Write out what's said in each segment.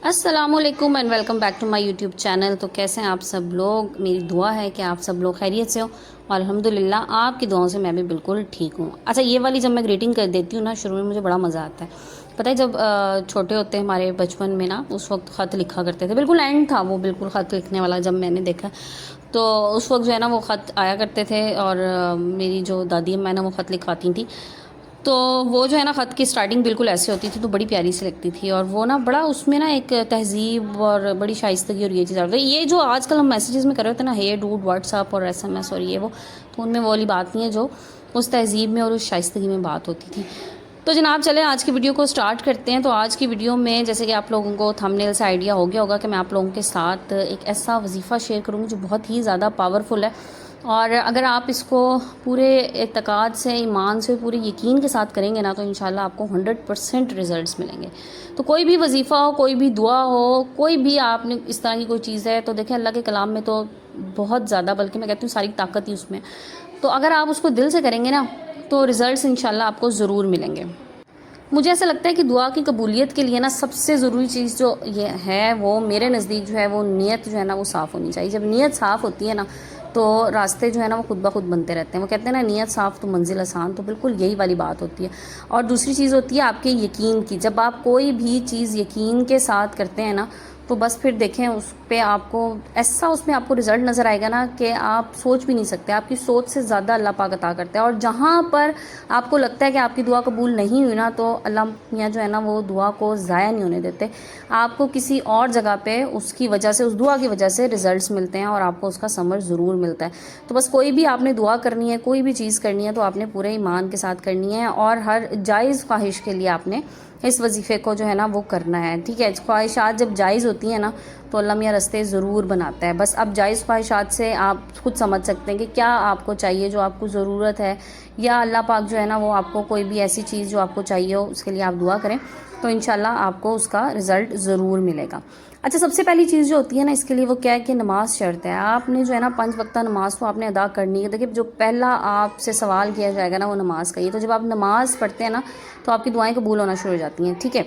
السلام علیکم and welcome back to my YouTube channel. تو کیسے ہیں آپ سب لوگ؟ میری دعا ہے کہ آپ سب لوگ خیریت سے ہو اور الحمدللہ آپ کی دعاؤں سے میں بھی بالکل ٹھیک ہوں۔ اچھا، یہ والی جب میں گریٹنگ کر دیتی ہوں نا شروع میں، مجھے بڑا مزہ آتا ہے۔ پتہ ہے جب چھوٹے ہوتے ہیں ہمارے بچپن میں نا، اس وقت خط لکھا کرتے تھے، بالکل اینڈ تھا وہ، بالکل خط لکھنے والا جب میں نے دیکھا تو اس وقت جو ہے نا وہ خط آیا کرتے تھے، اور میری جو دادی اماں نا وہ خط لکھواتی تھیں، تو وہ جو ہے نا خط کی سٹارٹنگ بالکل ایسے ہوتی تھی، تو بڑی پیاری سی لگتی تھی، اور وہ نا بڑا اس میں نا ایک تہذیب اور بڑی شائستگی اور یہ چیز آتی ہے۔ یہ جو آج کل ہم میسیجز میں کر رہے ہوتے ہیں نا، ہے ڈوڈ واٹس ایپ اور ایس ایم ایس اور یہ وہ، تو ان میں وہ والی بات نہیں ہے جو اس تہذیب میں اور اس شائستگی میں بات ہوتی تھی۔ تو جناب چلیں آج کی ویڈیو کو سٹارٹ کرتے ہیں۔ تو آج کی ویڈیو میں جیسے کہ آپ لوگوں کو تھمبنیل سے آئیڈیا ہو گیا ہوگا کہ میں آپ لوگوں کے ساتھ ایک ایسا وظیفہ شیئر کروں گی جو بہت ہی زیادہ پاورفل ہے، اور اگر آپ اس کو پورے اعتقاد سے، ایمان سے، پورے یقین کے ساتھ کریں گے نا، تو انشاءاللہ آپ کو 100% رزلٹس ملیں گے۔ تو کوئی بھی وظیفہ ہو، کوئی بھی دعا ہو، کوئی بھی آپ نے اس طرح کی کوئی چیز ہے، تو دیکھیں اللہ کے کلام میں تو بہت زیادہ، بلکہ میں کہتی ہوں ساری طاقت ہی اس میں، تو اگر آپ اس کو دل سے کریں گے نا تو رزلٹس انشاءاللہ آپ کو ضرور ملیں گے۔ مجھے ایسا لگتا ہے کہ دعا کی قبولیت کے لیے نا سب سے ضروری چیز جو یہ ہے، وہ میرے نزدیک جو ہے وہ نیت جو ہے نا وہ صاف ہونی چاہیے۔ جب نیت صاف ہوتی ہے نا تو راستے جو ہے نا وہ خود بخود بنتے رہتے ہیں۔ وہ کہتے ہیں نا نیت صاف تو منزل آسان، تو بالکل یہی والی بات ہوتی ہے۔ اور دوسری چیز ہوتی ہے آپ کے یقین کی۔ جب آپ کوئی بھی چیز یقین کے ساتھ کرتے ہیں نا، تو بس پھر دیکھیں اس پہ آپ کو ایسا، اس میں آپ کو رزلٹ نظر آئے گا نا کہ آپ سوچ بھی نہیں سکتے، آپ کی سوچ سے زیادہ اللہ پاک عطا کرتا ہے۔ اور جہاں پر آپ کو لگتا ہے کہ آپ کی دعا قبول نہیں ہوئی نا، تو اللہ میاں جو ہے نا وہ دعا کو ضائع نہیں ہونے دیتے، آپ کو کسی اور جگہ پہ اس کی وجہ سے، اس دعا کی وجہ سے رزلٹس ملتے ہیں، اور آپ کو اس کا ثمر ضرور ملتا ہے۔ تو بس کوئی بھی آپ نے دعا کرنی ہے، کوئی بھی چیز کرنی ہے، تو آپ نے پورے ایمان کے ساتھ کرنی ہے، اور ہر جائز خواہش کے لیے آپ نے اس وظیفے کو جو ہے نا وہ کرنا ہے، ٹھیک ہے۔ خواہشات جب جائز ہوتی ہیں نا تو اللہ میاں رستے ضرور بناتا ہے۔ بس اب جائز خواہشات سے آپ خود سمجھ سکتے ہیں کہ کیا آپ کو چاہیے، جو آپ کو ضرورت ہے، یا اللہ پاک جو ہے نا وہ آپ کو کوئی بھی ایسی چیز جو آپ کو چاہیے ہو، اس کے لیے آپ دعا کریں تو انشاءاللہ آپ کو اس کا رزلٹ ضرور ملے گا۔ اچھا، سب سے پہلی چیز جو ہوتی ہے نا اس کے لیے، وہ کیا ہے کہ نماز شرط ہے۔ آپ نے جو ہے نا 5 وقتہ نماز تو آپ نے ادا کرنی ہے۔ دیکھیں جو پہلا آپ سے سوال کیا جائے گا نا وہ نماز کا ہی ہے، تو جب آپ نماز پڑھتے ہیں نا تو آپ کی دعائیں قبول ہونا شروع ہو جاتی ہیں، ٹھیک ہے۔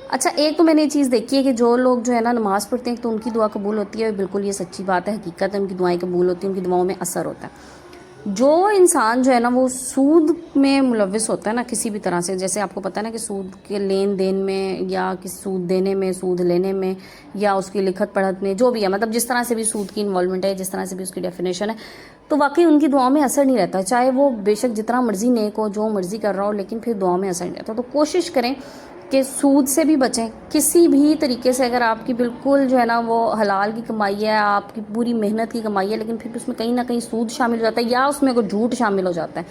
اچھا، ایک تو میں نے یہ چیز دیکھی ہے کہ جو لوگ جو ہے نا نماز پڑھتے ہیں تو ان کی دعا قبول ہوتی ہے، بالکل یہ سچی بات ہے، حقیقت ہے، ان کی دعائیں قبول ہوتی ہیں، ان کی دعاؤں میں اثر ہوتا ہے۔ جو انسان جو ہے نا وہ سود میں ملوث ہوتا ہے نا کسی بھی طرح سے، جیسے آپ کو پتہ ہے نا کہ سود کے لین دین میں، یا کس سود دینے میں، سود لینے میں، یا اس کی لکھت پڑھت میں، جو بھی ہے، مطلب جس طرح سے بھی سود کی انوالومنٹ ہے، جس طرح سے بھی اس کی ڈیفینیشن ہے، تو واقعی ان کی دعاؤں میں اثر نہیں رہتا، چاہے وہ بے شک جتنا مرضی نیک ہو، جو مرضی کر رہا ہو، لیکن پھر دعاؤں میں اثر نہیں رہتا۔ تو کوشش کریں کہ سود سے بھی بچیں کسی بھی طریقے سے۔ اگر آپ کی بالکل جو ہے نا وہ حلال کی کمائی ہے، آپ کی پوری محنت کی کمائی ہے، لیکن پھر اس میں کہیں نہ کہیں سود شامل ہو جاتا ہے، یا اس میں کوئی جھوٹ شامل ہو جاتا ہے،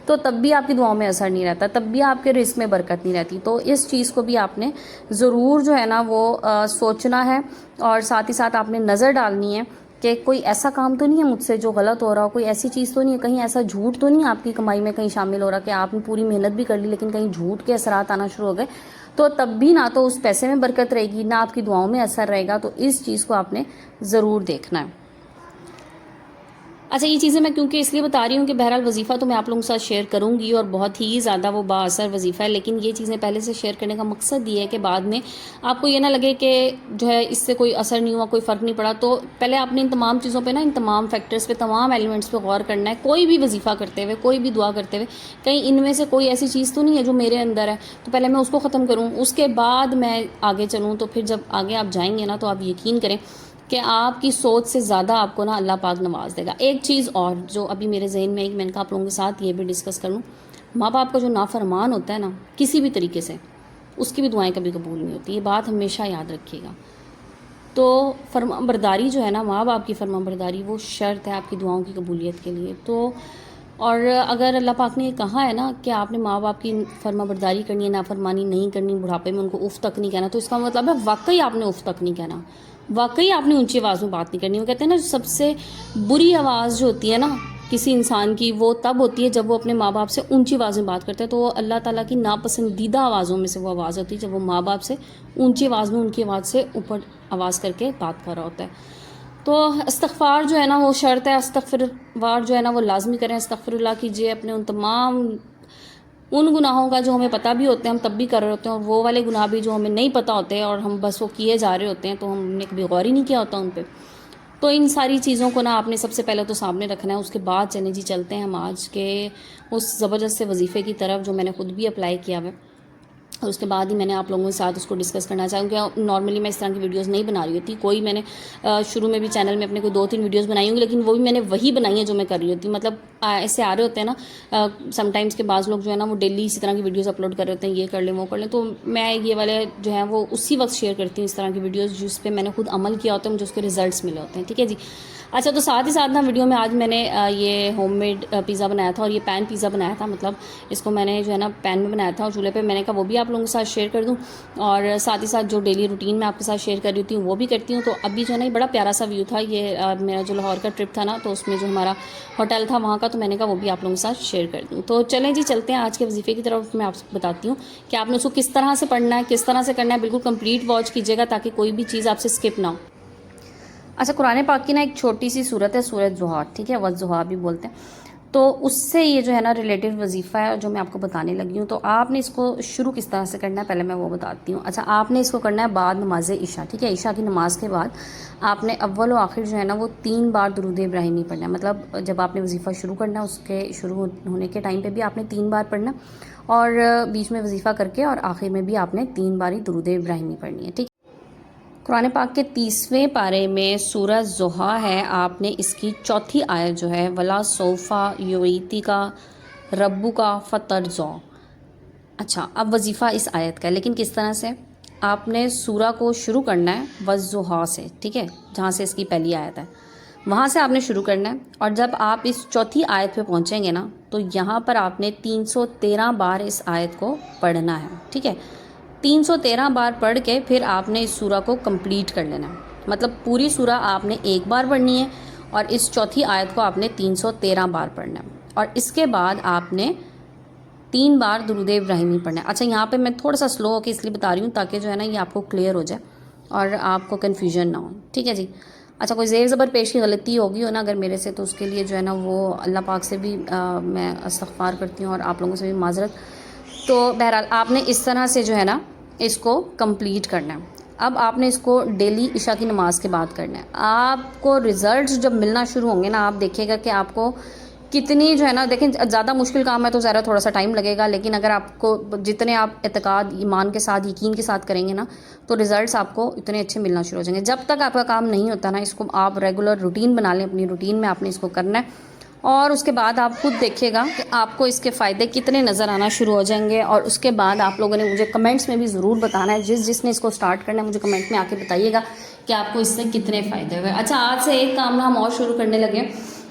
تو تب بھی آپ کی دعاؤں میں اثر نہیں رہتا، تب بھی آپ کے رزق میں برکت نہیں رہتی۔ تو اس چیز کو بھی آپ نے ضرور جو ہے نا وہ سوچنا ہے، اور ساتھ ہی ساتھ آپ نے نظر ڈالنی ہے کہ کوئی ایسا کام تو نہیں ہے مجھ سے جو غلط ہو رہا ہو، کوئی ایسی چیز تو نہیں ہے، کہیں ایسا جھوٹ تو نہیں ہے آپ کی کمائی میں کہیں شامل ہو رہا کہ آپ نے پوری محنت بھی کر لی لیکن کہیں جھوٹ کے اثرات آنا شروع ہو گئے، تو تب بھی نہ تو اس پیسے میں برکت رہے گی، نہ آپ کی دعاؤں میں اثر رہے گا۔ تو اس چیز کو آپ نے ضرور دیکھنا ہے۔ اچھا، یہ چیزیں میں کیونکہ اس لیے بتا رہی ہوں کہ بہرحال وظیفہ تو میں آپ لوگوں کے ساتھ شیئر کروں گی، اور بہت ہی زیادہ وہ با اثر وظیفہ ہے، لیکن یہ چیزیں پہلے سے شیئر کرنے کا مقصد یہ ہے کہ بعد میں آپ کو یہ نہ لگے کہ جو ہے اس سے کوئی اثر نہیں ہوا، کوئی فرق نہیں پڑا۔ تو پہلے آپ نے ان تمام چیزوں پہ نا، ان تمام فیکٹرز پہ، تمام ایلیمنٹس پہ غور کرنا ہے، کوئی بھی وظیفہ کرتے ہوئے، کوئی بھی دعا کرتے ہوئے کہیں ان میں سے کوئی ایسی چیز تو نہیں ہے جو میرے اندر ہے، تو پہلے میں اس کو ختم کروں، اس کے بعد میں آگے چلوں۔ تو پھر جب آگے آپ جائیں گے نا تو آپ یقین کریں کہ آپ کی سوچ سے زیادہ آپ کو نا اللہ پاک نواز دے گا۔ ایک چیز اور جو ابھی میرے ذہن میں ایک، میں نے کہا آپ لوگوں کے ساتھ یہ بھی ڈسکس کر لوں، ماں باپ کا جو نافرمان ہوتا ہے نا کسی بھی طریقے سے، اس کی بھی دعائیں کبھی قبول نہیں ہوتی، یہ بات ہمیشہ یاد رکھیے گا۔ تو فرما برداری جو ہے نا، ماں باپ کی فرما برداری، وہ شرط ہے آپ کی دعاؤں کی قبولیت کے لیے۔ تو اور اگر اللہ پاک نے یہ کہا ہے نا کہ آپ نے ماں باپ کی فرما برداری کرنی ہے، نافرمانی نہیں کرنی، بڑھاپے میں ان کو اف تک نہیں کہنا، تو اس کا مطلب ہے واقعی آپ نے اف تک نہیں کہنا، واقعی آپ نے اونچی آواز میں بات نہیں کرنی۔ وہ کہتے ہیں نا سب سے بری آواز جو ہوتی ہے نا کسی انسان کی، وہ تب ہوتی ہے جب وہ اپنے ماں باپ سے اونچی آواز میں بات کرتے ہیں، تو وہ اللہ تعالیٰ کی ناپسندیدہ آوازوں میں سے وہ آواز ہوتی ہے جب وہ ماں باپ سے اونچی آواز میں، ان کی آواز سے اوپر آواز کر کے بات کر رہا ہوتا ہے۔ تو استغفار جو ہے نا وہ شرط ہے، استغفار جو ہے نا وہ لازمی کریں، استغفر اللہ کیجیے، اپنے ان تمام ان گناہوں کا جو ہمیں پتہ بھی ہوتے ہیں ہم تب بھی کر رہے ہوتے ہیں، اور وہ والے گناہ بھی جو ہمیں نہیں پتہ ہوتے اور ہم بس وہ کیے جا رہے ہوتے ہیں تو ہم نے کبھی غور ہی نہیں کیا ہوتا ان پہ. تو ان ساری چیزوں کو نا آپ نے سب سے پہلے تو سامنے رکھنا ہے. اس کے بعد چلیں جی چلتے ہیں ہم آج کے اس زبردست سے وظیفے کی طرف جو میں نے خود بھی اپلائی کیا ہوا ہے، اور اس کے بعد ہی میں نے آپ لوگوں کے ساتھ اس کو ڈسکس کرنا چاہوں کہ نارملی میں اس طرح کی ویڈیوز نہیں بنا رہی ہوتی. کوئی میں نے شروع میں بھی چینل میں اپنے کوئی 2-3 ویڈیوز بنائی ہوں گی، لیکن وہ بھی میں نے وہی بنائی ہیں جو میں کر رہی ہوتی ہوں. مطلب ایسے آ رہے ہوتے ہیں نا سم ٹائمس کے بعض لوگ جو ہے نا وہ ڈیلی اسی طرح کی ویڈیوز اپلوڈ کر رہے ہوتے ہیں، یہ کر لیں وہ کر لیں. تو میں یہ والے جو ہیں وہ اسی وقت شیئر کرتی ہوں اس طرح کی ویڈیوز جس پہ میں نے خود عمل کیا ہوتا ہے، مجھے اس کے ریزلٹس ملے ہوتے ہیں. ٹھیک ہے جی. اچھا، تو ساتھ ہی ساتھ نا ویڈیو میں آج میں نے یہ ہوم میڈ پیزا بنایا تھا، اور یہ پین پیزا بنایا تھا. مطلب اس کو میں نے جو ہے نا پین میں بنایا تھا اور چولہے پہ. میں نے کہا وہ بھی آپ لوگوں کے ساتھ شیئر کر دوں، اور ساتھ ہی ساتھ جو ڈیلی روٹین میں آپ کے ساتھ شیئر کر رہی ہوتی ہوں وہ بھی کرتی ہوں. تو ابھی جو ہے نا یہ بڑا پیارا سا ویو تھا. یہ میرا جو لاہور کا ٹرپ تھا نا، تو اس میں جو ہمارا ہوٹل تھا وہاں کا، تو میں نے کہا وہ بھی آپ لوگوں کے ساتھ شیئر کر دوں. تو چلیں جی چلتے ہیں آج کے وظیفے کی طرف. میں آپ کو بتاتی ہوں کہ آپ نے اس کو کس طرح سے پڑھنا ہے، کس طرح سے کرنا ہے. بالکل کمپلیٹ واچ کیجیے گا تاکہ کوئی بھی چیز آپ سے اسکپ نہ ہو. اچھا، قرآن پاک کی نا ایک چھوٹی سی صورت ہے، سورۃ ضحیٰ. ٹھیک ہے، والضحیٰ بھی بولتے ہیں. تو اس سے یہ جو ہے نا ریلیٹڈ وظیفہ ہے جو میں آپ کو بتانے لگی ہوں. تو آپ نے اس کو شروع کس طرح سے کرنا ہے پہلے میں وہ بتاتی ہوں. اچھا، آپ نے اس کو کرنا ہے بعد نماز عشاء. ٹھیک ہے، عشاء کی نماز کے بعد آپ نے اول و آخر جو ہے نا وہ 3 بار درود ابراہیمی پڑھنا ہے. مطلب جب آپ نے وظیفہ شروع کرنا ہے اس کے شروع ہونے کے ٹائم پہ بھی آپ نے 3 بار پڑھنا، اور بیچ میں وظیفہ کر کے اور آخر میں بھی آپ نے 3 بار ہی درود ابراہیمی پڑھنی ہے. ٹھیک ہے. قرآن پاک کے 30ویں پارے میں سورہ ضحیٰ ہے. آپ نے اس کی چوتھی آیت جو ہے ولا سوفا یعطیک ربک فترضی. اچھا، اب وظیفہ اس آیت کا ہے، لیکن کس طرح سے آپ نے سورہ کو شروع کرنا ہے والضحیٰ سے. ٹھیک ہے، جہاں سے اس کی پہلی آیت ہے وہاں سے آپ نے شروع کرنا ہے. اور جب آپ اس چوتھی آیت پہ پہنچیں گے نا تو یہاں پر آپ نے 313 بار اس آیت کو پڑھنا ہے. ٹھیک ہے، 313 بار پڑھ کے پھر آپ نے اس سورہ کو کمپلیٹ کر لینا ہے. مطلب پوری سورہ آپ نے 1 بار پڑھنی ہے، اور اس چوتھی آیت کو آپ نے 313 بار پڑھنا ہے. اور اس کے بعد آپ نے 3 بار درود ابراہیمی پڑھنا ہے. اچھا، یہاں پہ میں تھوڑا سا سلو ہو کے اس لیے بتا رہی ہوں تاکہ جو ہے نا یہ آپ کو کلیئر ہو جائے اور آپ کو کنفیوژن نہ ہو. ٹھیک ہے جی. اچھا، کوئی زیر زبر پیش کی غلطی ہوگی ہو نا اگر میرے سے، تو اس کے لیے جو ہے نا وہ اللہ پاک سے بھی میں استغفار کرتی ہوں اور آپ لوگوں سے بھی معذرت. تو بہرحال آپ نے اس طرح سے جو ہے نا اس کو کمپلیٹ کرنا ہے. اب آپ نے اس کو ڈیلی عشاء کی نماز کے بعد کرنا ہے. آپ کو ریزلٹس جب ملنا شروع ہوں گے نا، آپ دیکھیے گا کہ آپ کو کتنی جو ہے نا، دیکھیں زیادہ مشکل کام ہے تو ذرا تھوڑا سا ٹائم لگے گا، لیکن اگر آپ کو جتنے آپ اعتقاد ایمان کے ساتھ یقین کے ساتھ کریں گے نا تو ریزلٹس آپ کو اتنے اچھے ملنا شروع ہو جائیں گے. جب تک آپ کا کام نہیں ہوتا نا، اس کو آپ ریگولر روٹین بنا لیں. اپنی روٹین میں آپ نے اس کو کرنا ہے، اور اس کے بعد آپ خود دیکھیے گا کہ آپ کو اس کے فائدے کتنے نظر آنا شروع ہو جائیں گے. اور اس کے بعد آپ لوگوں نے مجھے کمنٹس میں بھی ضرور بتانا ہے. جس نے اس کو سٹارٹ کرنا ہے مجھے کمنٹ میں آ کے بتائیے گا کہ آپ کو اس سے کتنے فائدے ہوئے. اچھا، آج سے ایک کام نا ہم اور شروع کرنے لگے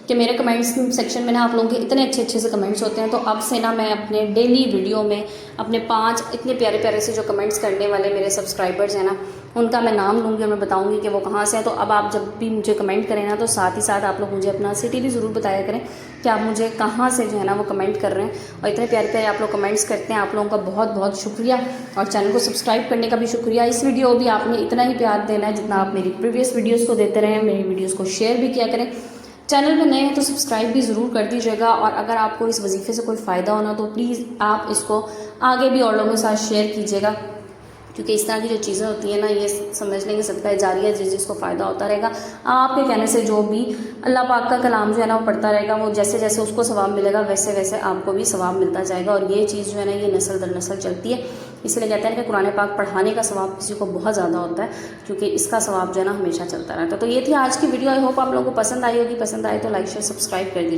کہ میرے کمنٹس سیکشن میں نا آپ لوگوں کے اتنے اچھے سے کمنٹس ہوتے ہیں. تو اب سے نا میں اپنے ڈیلی ویڈیو میں اپنے 5 اتنے پیارے سے جو کمنٹس کرنے والے میرے سبسکرائبرز ہیں نا، ان کا میں نام لوں گی اور میں بتاؤں گی کہ وہ کہاں سے ہیں. تو اب آپ جب بھی مجھے کمنٹ کریں نا تو ساتھ ہی ساتھ آپ لوگ مجھے اپنا سٹی بھی ضرور بتایا کریں کہ آپ مجھے کہاں سے جو ہے نا وہ کمنٹ کر رہے ہیں. اور اتنے پیارے آپ لوگ کمنٹس کرتے ہیں، آپ لوگوں کا بہت شکریہ. اور چینل کو سبسکرائب کرنے کا بھی شکریہ. اس ویڈیو بھی آپ نے اتنا ہی پیار دینا ہے جتنا آپ میری پریویس ویڈیوز کو دیتے رہے ہیں. میری ویڈیوز کو شیئر بھی کیا کریں. چینل میں نئے ہیں تو سبسکرائب بھی ضرور کر دیجیے گا. اور اگر آپ کو اس وظیفے سے کوئی فائدہ ہونا تو پلیز آپ اس کو آگے بھی اور لوگوں کے ساتھ شیئر کیجیے گا، کیونکہ اس طرح کی جو چیزیں ہوتی ہیں نا، یہ سمجھ لیں گے صدقہ جاریہ جس کو فائدہ ہوتا رہے گا. آپ کے کہنے سے جو بھی اللہ پاک کا کلام جو ہے نا وہ پڑھتا رہے گا، وہ جیسے اس کو ثواب ملے گا ویسے آپ کو بھی ثواب ملتا جائے گا. اور یہ چیز جو ہے نا یہ نسل در نسل چلتی ہے. اس لیے کہتے ہیں کہ قرآن پاک پڑھانے کا ثواب کسی کو بہت زیادہ ہوتا ہے، کیونکہ اس کا ثواب جو ہے نا ہمیشہ چلتا رہتا ہے. تو یہ تھی آج کی ویڈیو. آئی ہوپ آپ لوگوں کو پسند آئی ہوگی. پسند آئے تو لائک شیئر سبسکرائب کر دیجیے.